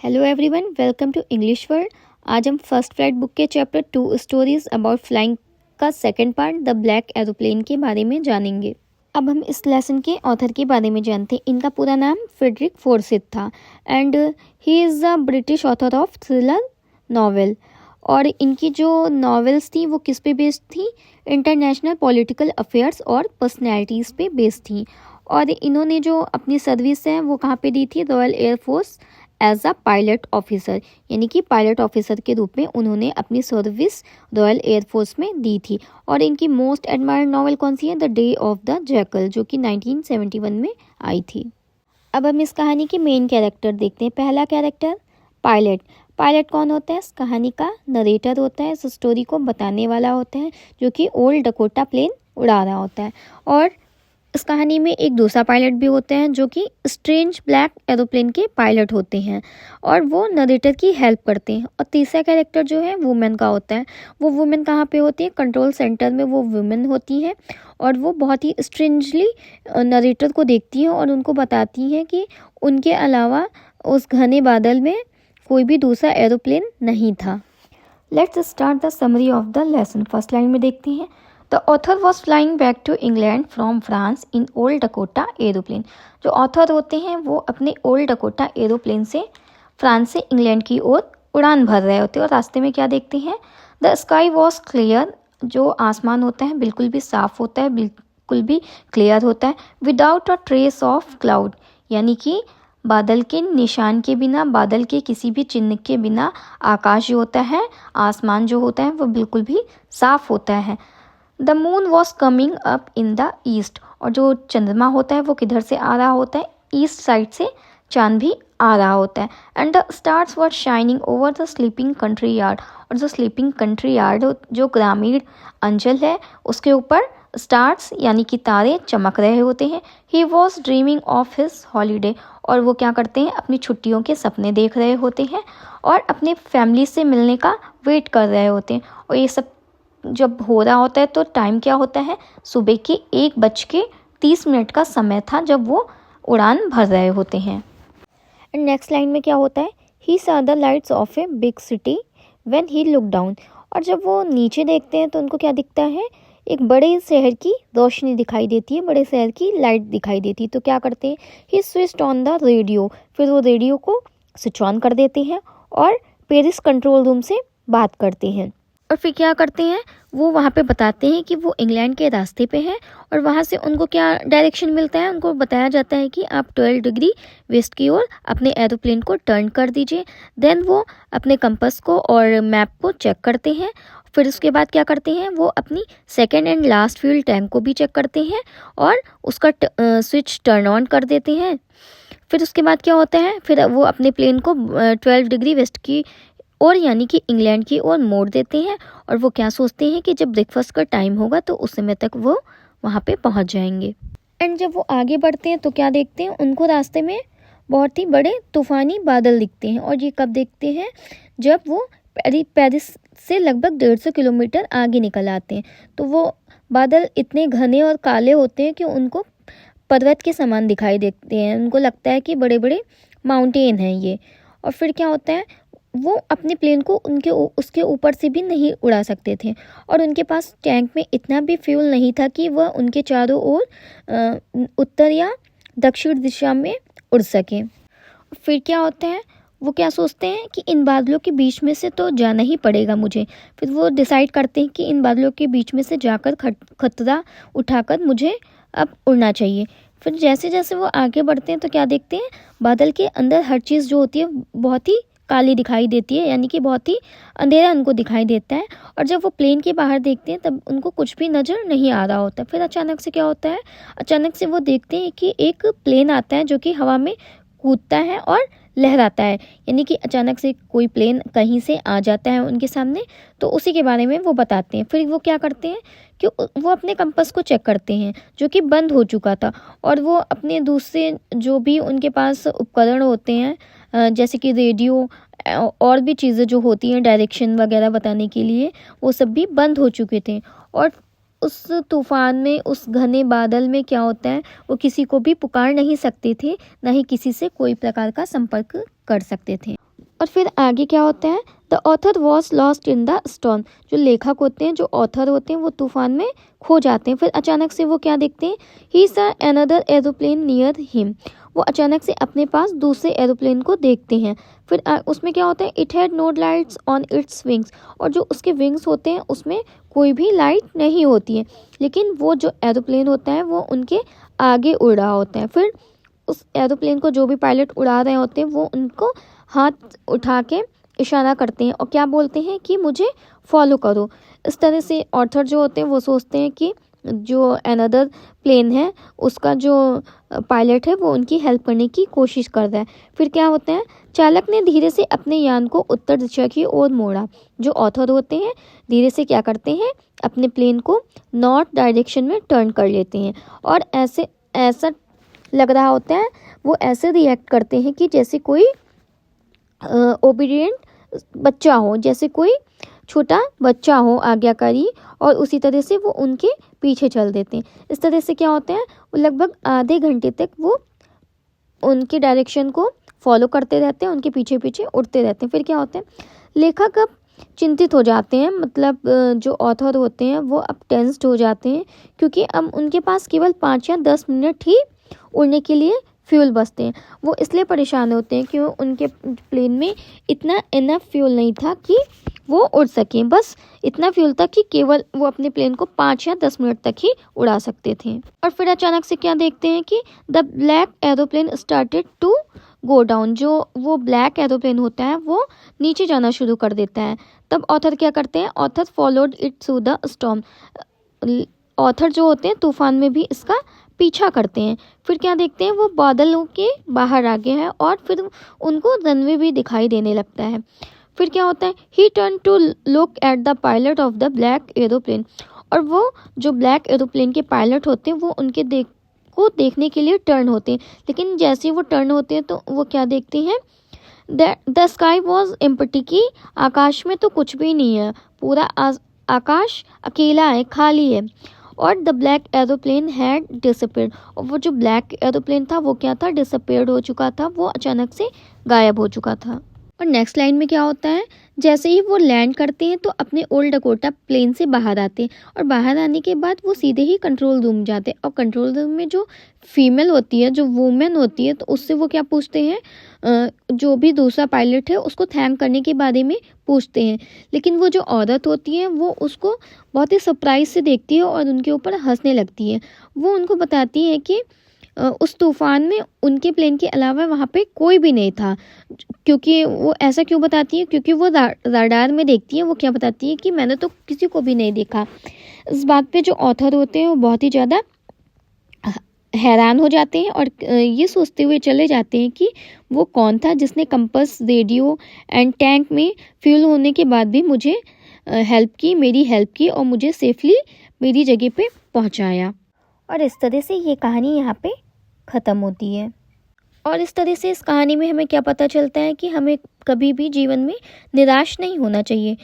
Hello everyone, welcome to English World. आज हम first flight book के चैप्टर 2 स्टोरीज अबाउट फ्लाइंग का second part the black aeroplane के बारे में जानेंगे। अब हम इस लेसन के ऑथर के बारे में जानते हैं। इनका पूरा नाम फ्रेडरिक फोर्सिथ था and he is a British author of thriller novel. और इनकी जो नॉवेल्स थी वो किस पे बेस्ड थी? इंटरनेशनल पॉलिटिकल अफेयर्स और पर्सनैलिटीज़ पे बेस्ड थी। और इन्होंने जो अपनी सर्विस है वो कहाँ पे दी थी? Royal Air Force as a pilot officer, यानी कि पायलट ऑफिसर के रूप में उन्होंने अपनी सर्विस रॉयल एयरफोर्स में दी थी। और इनकी मोस्ट एडमायर्ड नॉवल कौन सी है? The day of the jackal, जो कि 1971 में आई थी। अब हम इस कहानी के मेन कैरेक्टर देखते हैं। पहला कैरेक्टर पायलट। पायलट कौन होता है? इस कहानी का नरेटर होता है, इस स्टोरी को बताने वाला होता है, जो कि ओल्ड डकोटा प्लेन उड़ा रहा होता है। और इस कहानी में एक दूसरा पायलट भी होते हैं जो कि स्ट्रेंज ब्लैक एरोप्लेन के पायलट होते हैं और वो नरेटर की हेल्प करते हैं। और तीसरा कैरेक्टर जो है वुमेन का होता है। वो वुमेन कहाँ पे होती है? कंट्रोल सेंटर में वो वुमेन होती है और वो बहुत ही स्ट्रेंजली नरेटर को देखती हैं और उनको बताती हैं कि उनके अलावा उस घने बादल में कोई भी दूसरा एरोप्लेन नहीं था। Let's start the summary of the lesson. First line में देखते हैं, the author was flying back to England from France in old Dakota aeroplane. जो ऑथर होते हैं वो अपने ओल्ड डकोटा एरोप्लेन से फ्रांस से इंग्लैंड की ओर उड़ान भर रहे होते हैं। और रास्ते में क्या देखते हैं? The sky was clear. जो आसमान होता है बिल्कुल भी साफ होता है, बिल्कुल भी क्लियर होता है। Without a trace of cloud, यानी कि बादल के निशान के बिना, बादल के किसी भी चिन्ह के बिना आकाश जो होता है, आसमान जो होता है वो बिल्कुल भी साफ होता है। The moon was coming up in the east. और जो चंद्रमा होता है वो किधर से आ रहा होता है? ईस्ट साइड से चांद भी आ रहा होता है। And the stars were shining over the sleeping country yard. और जो स्लीपिंग कंट्री यार्ड, जो ग्रामीण अंचल है, उसके ऊपर स्टार्स यानी कि तारे चमक रहे होते हैं। He was dreaming of his holiday. और वो क्या करते हैं? अपनी छुट्टियों के सपने देख रहे होते हैं और अपने फैमिली से मिलने का वेट कर रहे होते हैं। और ये सब जब हो रहा होता है तो टाइम क्या होता है? सुबह के 1:30 का समय था जब वो उड़ान भर रहे होते हैं। एंड नेक्स्ट लाइन में क्या होता है? ही saw the lights of a big city when he looked down। और जब वो नीचे देखते हैं तो उनको क्या दिखता है? एक बड़े शहर की रोशनी दिखाई देती है, बड़े शहर की लाइट दिखाई देती है। तो क्या करते हैं? ही स्विच्ड ऑन द रेडियो। फिर वो रेडियो को स्विच ऑन कर देते हैं और पेरिस कंट्रोल रूम से बात करते हैं। और फिर क्या करते हैं? वो वहाँ पे बताते हैं कि वो इंग्लैंड के रास्ते पे हैं और वहाँ से उनको क्या डायरेक्शन मिलता है? उनको बताया जाता है कि आप 12 डिग्री वेस्ट की ओर अपने एरोप्लेन को टर्न कर दीजिए। देन वो अपने कंपास को और मैप को चेक करते हैं। फिर उसके बाद क्या करते हैं? वो अपनी second and last fuel tank को भी चेक करते हैं और उसका स्विच टर्न ऑन कर देते हैं। फिर उसके बाद क्या होता है? फिर वो अपने प्लेन को 12 डिग्री वेस्ट की और यानी कि इंग्लैंड की ओर मोड़ देते हैं। और वो क्या सोचते हैं कि जब ब्रेकफास्ट का टाइम होगा तो उस समय तक वो वहाँ पे पहुँच जाएंगे। एंड जब वो आगे बढ़ते हैं तो क्या देखते हैं? उनको रास्ते में बहुत ही बड़े तूफानी बादल दिखते हैं। और ये कब देखते हैं? जब वो पेरिस से लगभग 150 किलोमीटर आगे निकल आते हैं। तो वो बादल इतने घने और काले होते हैं कि उनको पर्वत के समान दिखाई देते हैं। उनको लगता है कि बड़े बड़े माउंटेन हैं ये। और फिर क्या होता है? वो अपने प्लेन को उसके ऊपर से भी नहीं उड़ा सकते थे और उनके पास टैंक में इतना भी फ्यूल नहीं था कि वह उनके चारों ओर उत्तर या दक्षिण दिशा में उड़ सकें। फिर क्या होता है? वो क्या सोचते हैं कि इन बादलों के बीच में से तो जाना ही पड़ेगा मुझे। फिर वो डिसाइड करते हैं कि इन बादलों के बीच में से जाकर खतरा उठाकर मुझे अब उड़ना चाहिए। फिर जैसे जैसे वो आगे बढ़ते हैं तो क्या देखते हैं? बादल के अंदर हर चीज़ जो होती है बहुत ही काली दिखाई देती है, यानी कि बहुत ही अंधेरा उनको दिखाई देता है। और जब वो प्लेन के बाहर देखते हैं तब उनको कुछ भी नज़र नहीं आ रहा होता। फिर अचानक से क्या होता है? अचानक से वो देखते हैं कि एक प्लेन आता है जो कि हवा में कूदता है और लहराता है, यानी कि अचानक से कोई प्लेन कहीं से आ जाता है उनके सामने। तो उसी के बारे में वो बताते हैं। फिर वो क्या करते हैं कि वो अपने कंपास को चेक करते हैं जो कि बंद हो चुका था। और वो अपने दूसरे जो भी उनके पास उपकरण होते हैं जैसे कि रेडियो और भी चीज़ें जो होती हैं डायरेक्शन वगैरह बताने के लिए, वो सब भी बंद हो चुके थे। और उस तूफान में, उस घने बादल में क्या होता है? वो किसी को भी पुकार नहीं सकते थे, ना ही किसी से कोई प्रकार का संपर्क कर सकते थे। और फिर आगे क्या होता है, the author was lost in the storm. जो लेखक होते हैं, जो ऑथर होते हैं, वो तूफान में खो जाते हैं। फिर अचानक से वो क्या देखते हैं, ही सा अनदर एरोप्लेन नियर हिम। वो अचानक से अपने पास दूसरे एरोप्लेन को देखते हैं। फिर उसमें क्या होता है, it had no lights on its wings. और जो उसके विंग्स होते हैं उसमें कोई भी लाइट नहीं होती है, लेकिन वो जो एरोप्लेन होता है वो उनके आगे उड़ रहा होता है। फिर उस एरोप्लेन को जो भी पायलट उड़ा रहे होते हैं वो उनको हाथ उठा के इशारा करते हैं और क्या बोलते हैं कि मुझे फॉलो करो। इस तरह से ऑथर जो होते हैं वो सोचते हैं कि जो अनदर प्लेन है उसका जो पायलट है वो उनकी हेल्प करने की कोशिश कर रहा है। फिर क्या होता है, चालक ने धीरे से अपने यान को उत्तर दिशा की ओर मोड़ा। जो ऑथर होते हैं धीरे से क्या करते हैं, अपने प्लेन को नॉर्थ डायरेक्शन में टर्न कर लेते हैं और ऐसा लग रहा होता है, वो ऐसे रिएक्ट करते हैं कि जैसे कोई ओबीडिएंट बच्चा हो, जैसे कोई छोटा बच्चा हो आज्ञाकारी, और उसी तरह से वो उनके पीछे चल देते हैं। इस तरह से क्या होता है, वो लगभग आधे घंटे तक वो उनके डायरेक्शन को फॉलो करते रहते हैं, उनके पीछे पीछे उड़ते रहते हैं। फिर क्या होता है, लेखक अब चिंतित हो जाते हैं, मतलब जो ऑथर होते हैं वो अब टेंस्ड हो जाते हैं, क्योंकि अब उनके पास केवल 5 या 10 मिनट ही उड़ने के लिए फ्यूल बचते हैं। वो इसलिए परेशान होते हैं कि उनके प्लेन में इतना इनफ फ्यूल नहीं था कि वो उड़ सकें। बस इतना फ्यूल था कि केवल वो अपने प्लेन को 5 या 10 मिनट तक ही उड़ा सकते थे। और फिर अचानक से क्या देखते हैं कि the black aeroplane started to go down. जो वो ब्लैक एरोप्लेन होता है वो नीचे जाना शुरू कर देता है। तब ऑथर क्या करते हैं, author followed it through the storm. Author जो होते हैं तूफान में भी इसका पीछा करते हैं। फिर क्या देखते हैं, वो बादलों के बाहर आ गए हैं और फिर उनको रनवे भी दिखाई देने लगता है। फिर क्या होता है, he turn to look at the pilot of the black aeroplane. और वो जो ब्लैक एरोप्लेन के पायलट होते हैं वो उनके देखने के लिए टर्न होते हैं, लेकिन जैसे ही वो टर्न होते हैं तो वो क्या देखते हैं, द स्काई वॉज एम्प्टी, की आकाश में तो कुछ भी नहीं है, पूरा आकाश अकेला है, खाली है। और the black aeroplane had disappeared. और वो जो ब्लैक एरोप्लेन था वो क्या था, डिसअपीयर्ड हो चुका था, वो अचानक से गायब हो चुका था। और नेक्स्ट लाइन में क्या होता है, जैसे ही वो लैंड करते हैं तो अपने ओल्ड डकोटा प्लेन से बाहर आते हैं और बाहर आने के बाद वो सीधे ही कंट्रोल रूम जाते हैं। और कंट्रोल रूम में जो फीमेल होती है, जो वुमेन होती है, तो उससे वो क्या पूछते हैं, जो भी दूसरा पायलट है उसको थैंक करने के बारे में पूछते हैं। लेकिन वो जो औरत होती है वो उसको बहुत ही सरप्राइज से देखती है और उनके ऊपर हंसने लगती है। वो उनको बताती है कि उस तूफान में उनके प्लेन के अलावा वहाँ पे कोई भी नहीं था। क्योंकि वो ऐसा क्यों बताती है, क्योंकि वो राडार में देखती है। वो क्या बताती है कि मैंने तो किसी को भी नहीं देखा। इस बात पे जो ऑथर होते हैं वो बहुत ही ज़्यादा हैरान हो जाते हैं और ये सोचते हुए चले जाते हैं कि वो कौन था जिसने कंपास, रेडियो एंड टैंक में फ्यूल होने के बाद भी मुझे मेरी हेल्प की और मुझे सेफली मेरी जगह पे पहुंचाया। और इस तरह से ये कहानी यहाँ पे ख़त्म होती है। और इस तरह से इस कहानी में हमें क्या पता चलता है कि हमें कभी भी जीवन में निराश नहीं होना चाहिए।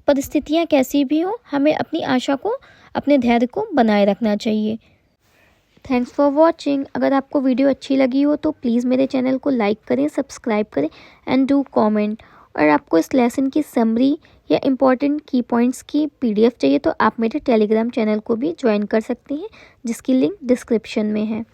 परिस्थितियाँ कैसी भी हो, हमें अपनी आशा को, अपने धैर्य को बनाए रखना चाहिए। Thanks for watching. अगर आपको वीडियो अच्छी लगी हो तो प्लीज़ मेरे चैनल को लाइक करें, सब्सक्राइब करें एंड डू कमेंट। और आपको इस लेसन की समरी या इम्पॉर्टेंट की पॉइंट्स की PDF चाहिए तो आप मेरे टेलीग्राम चैनल को भी ज्वाइन कर सकती हैं, जिसकी लिंक डिस्क्रिप्शन में है।